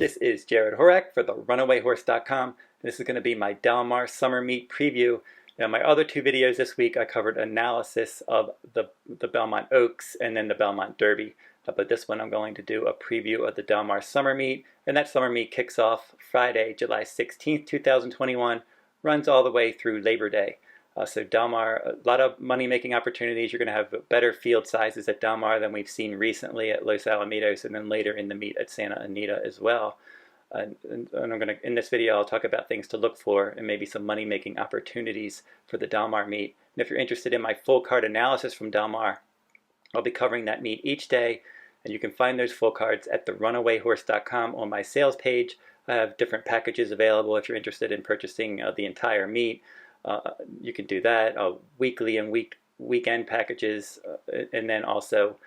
This is Jarrod Horak for the RunawayHorse.com. This is going to be my Dalmar summer meet preview. Now, my other two videos this week, I covered analysis of the Belmont Oaks and then the Belmont Derby. But this one I'm going to do a preview of the Dalmar summer meet. And that summer meet kicks off Friday, July 16th, 2021, runs all the way through Labor Day. So Dalmar, a lot of money-making opportunities. You're going to have better field sizes at Dalmar than we've seen recently at Los Alamitos, and then later in the meet at Santa Anita as well. And I'm going to, in this video, I'll talk about things to look for and maybe some money-making opportunities for the Dalmar meet. And if you're interested in my full card analysis from Dalmar, I'll be covering that meet each day, and you can find those full cards at the runawayhorse.com on my sales page. I have different packages available if you're interested in purchasing the entire meet. You can do that, weekly and weekend packages, and then also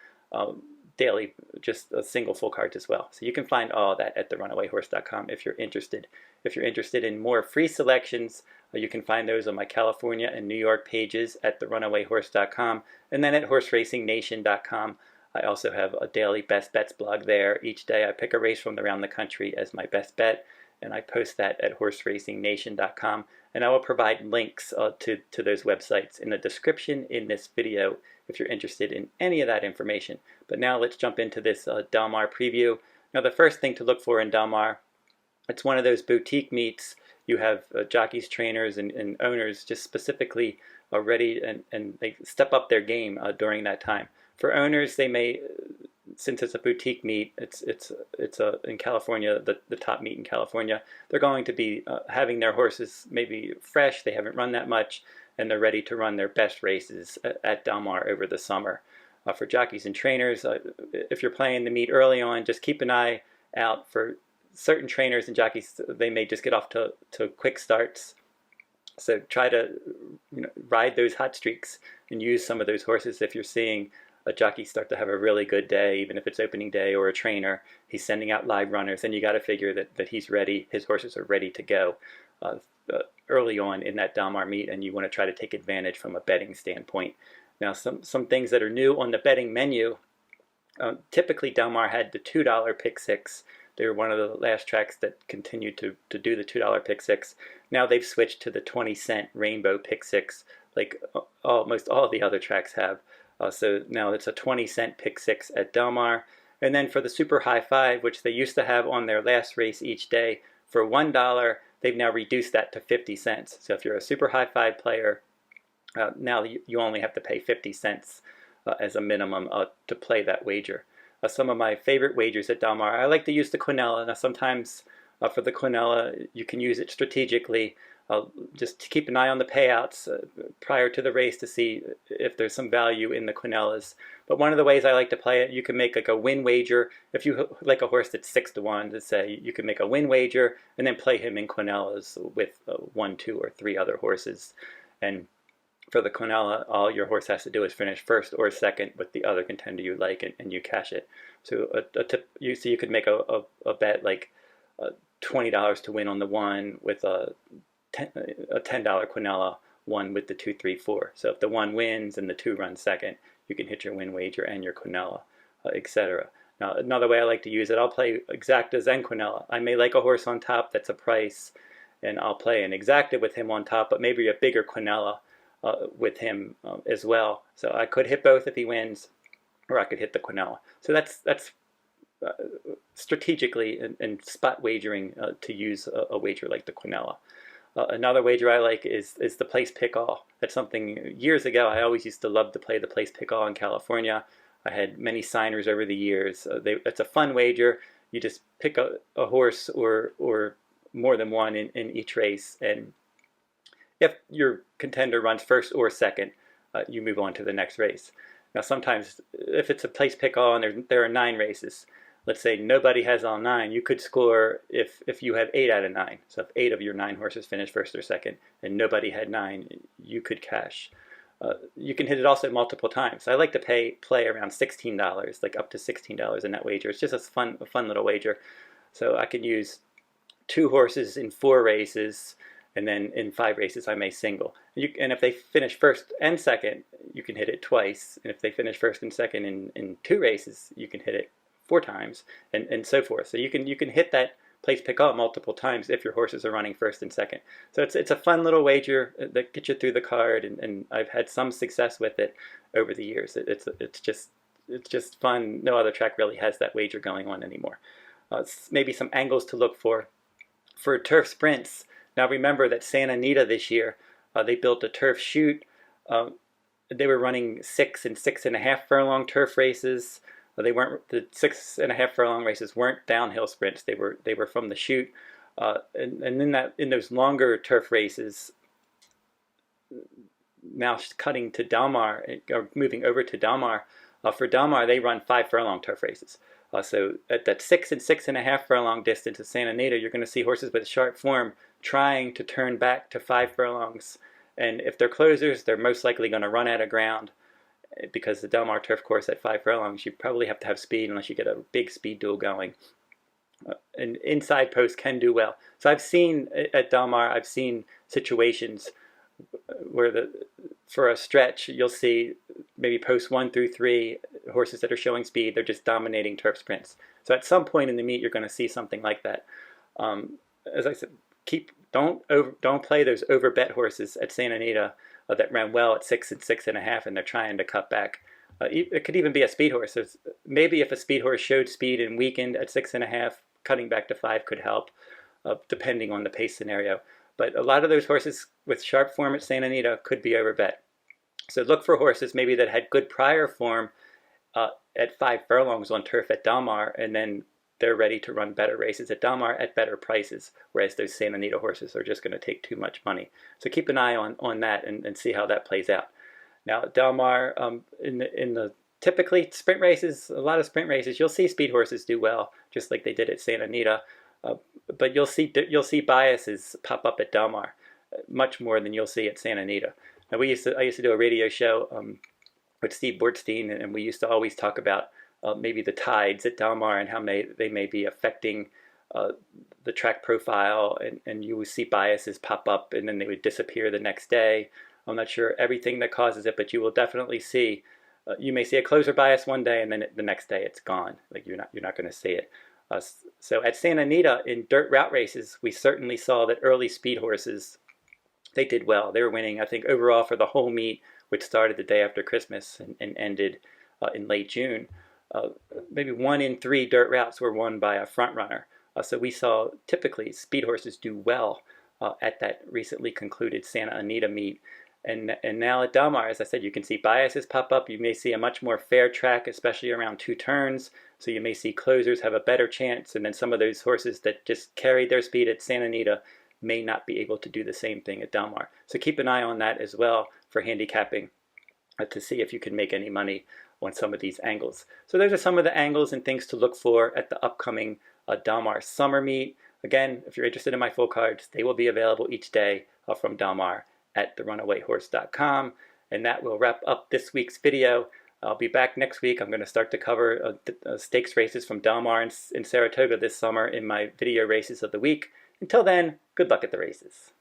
daily, just single full cards as well. So you can find all that at therunawayhorse.com if you're interested. If you're interested in more free selections, you can find those on my California and New York pages at therunawayhorse.com, and then at horseracing.nation.com. I also have a daily best bets blog there. Each day I pick a race from around the country as my best bet, and I post that at horseracing.nation.com. And I will provide links to those websites in the description in this video if you're interested in any of that information. But now let's jump into this Dalmar preview. Now, the first thing to look for in Dalmar, it's one of those boutique meets. You have jockeys, trainers, and owners just specifically ready, and they step up their game during that time. For owners, they may, since it's a boutique meet, it's in California, the top meet in California, they're going to be having their horses maybe fresh, they haven't run that much, and they're ready to run their best races at Dalmar over the summer. For jockeys and trainers, if you're playing the meet early on, just keep an eye out for certain trainers and jockeys. They may just get off to quick starts. So try to ride those hot streaks and use some of those horses. If you're seeing a jockey start to have a really good day, even if it's opening day, or a trainer, he's sending out live runners, and you got to figure that he's ready, his horses are ready to go early on in that Dalmar meet, and you want to try to take advantage from a betting standpoint. Now, some things that are new on the betting menu, typically Dalmar had the $2 pick six. They were one of the last tracks that continued to do the $2 pick six. Now they've switched to the 20-cent rainbow pick six, like almost all the other tracks have. So now it's a 20-cent pick six at Dalmar. And then for the super high five, which they used to have on their last race each day for $1, they've now reduced that to 50 cents. So if you're a super high five player, now you only have to pay 50 cents as a minimum to play that wager. Some of my favorite wagers at Dalmar, I like to use the quinella. Now sometimes for the quinella, you can use it strategically. Just to keep an eye on the payouts prior to the race to see if there's some value in the quinellas. But one of the ways I like to play it, you can make like a win wager. If you like a horse that's 6-1, to say, you can make a win wager and then play him in quinellas with 1, 2, or 3 other horses. And for the quinella, all your horse has to do is finish first or second with the other contender you like, and you cash it. So you could make a bet like $20 to win on the 1 with a $10 quinella, 1 with the 2, 3, 4. So if the 1 wins and the 2 runs second, you can hit your win wager and your quinella, etc. Now, another way I like to use it, I'll play exactas and quinella. I may like a horse on top that's a price, and I'll play an exacta with him on top, but maybe a bigger quinella with him as well. So I could hit both if he wins, or I could hit the quinella. So that's strategically and spot wagering to use a wager like the quinella. Another wager I like is the place pick all. That's something years ago I always used to love to play the place pick all in California. I had many signers over the years. It's a fun wager. You just pick a horse or more than one in each race, and if your contender runs first or second, you move on to the next race. Now sometimes if it's a place pick all and there are 9 races, let's say nobody has all 9, you could score if you have 8 out of 9. So if 8 of your 9 horses finish first or second and nobody had 9, you could cash. You can hit it also multiple times. So I like to play around $16, like up to $16 in that wager. It's just a fun little wager. So I can use 2 horses in 4 races, and then in 5 races I may single. And if they finish first and second, you can hit it twice. And if they finish first and second in 2 races, you can hit it 4 times, and so forth. So you can hit that place pick up multiple times if your horses are running first and second. So it's a fun little wager that gets you through the card, and I've had some success with it over the years. It's just fun. No other track really has that wager going on anymore. Maybe some angles to look for turf sprints. Now remember that Santa Anita this year, they built a turf chute. They were running 6 and 6.5 furlong turf races. They weren't, the 6.5 furlong races weren't downhill sprints. They were from the chute. And in those longer turf races, now cutting to Dalmar, or moving over to Dalmar. For Dalmar, they run 5 furlong turf races. So at that 6 and 6.5 furlong distance of Santa Anita, you're going to see horses with sharp form trying to turn back to 5 furlongs. And if they're closers, they're most likely going to run out of ground, because the Dalmar turf course at 5 furlongs, you probably have to have speed unless you get a big speed duel going. And inside posts can do well. So I've seen at Dalmar, I've seen situations where for a stretch, you'll see maybe posts 1 through 3, horses that are showing speed, they're just dominating turf sprints. So at some point in the meet, you're going to see something like that. As I said, don't play those overbet horses at Santa Anita that ran well at 6 and 6.5, and they're trying to cut back. It could even be a speed horse. Maybe if a speed horse showed speed and weakened at 6.5, cutting back to 5 could help, depending on the pace scenario. But a lot of those horses with sharp form at Santa Anita could be overbet. So look for horses maybe that had good prior form at 5 furlongs on turf at Dalmar, and then they're ready to run better races at Dalmar at better prices, whereas those Santa Anita horses are just going to take too much money. So keep an eye on that and see how that plays out. Now at Dalmar, in the typically sprint races, a lot of sprint races, you'll see speed horses do well, just like they did at Santa Anita. But you'll see biases pop up at Dalmar much more than you'll see at Santa Anita. Now I used to do a radio show with Steve Bortstein, and we used to always talk about maybe the tides at Dalmar and how they may be affecting the track profile, and you would see biases pop up and then they would disappear the next day. I'm not sure everything that causes it, but you will definitely see. You may see a closer bias one day, and then the next day it's gone. Like you're not going to see it. So at Santa Anita in dirt route races, we certainly saw that early speed horses, they did well. They were winning, I think, overall for the whole meet, which started the day after Christmas and ended in late June. Maybe 1 in 3 dirt routes were won by a front runner. So we saw typically speed horses do well at that recently concluded Santa Anita meet. And now at Dalmar, as I said, you can see biases pop up. You may see a much more fair track, especially around 2 turns. So you may see closers have a better chance, and then some of those horses that just carried their speed at Santa Anita may not be able to do the same thing at Dalmar. So keep an eye on that as well for handicapping to see if you can make any money on some of these angles. So those are some of the angles and things to look for at the upcoming Dalmar summer meet. Again, if you're interested in my full cards, they will be available each day from Dalmar at therunawayhorse.com. And that will wrap up this week's video. I'll be back next week. I'm going to start to cover stakes races from Dalmar and Saratoga this summer in my video races of the week. Until then, good luck at the races.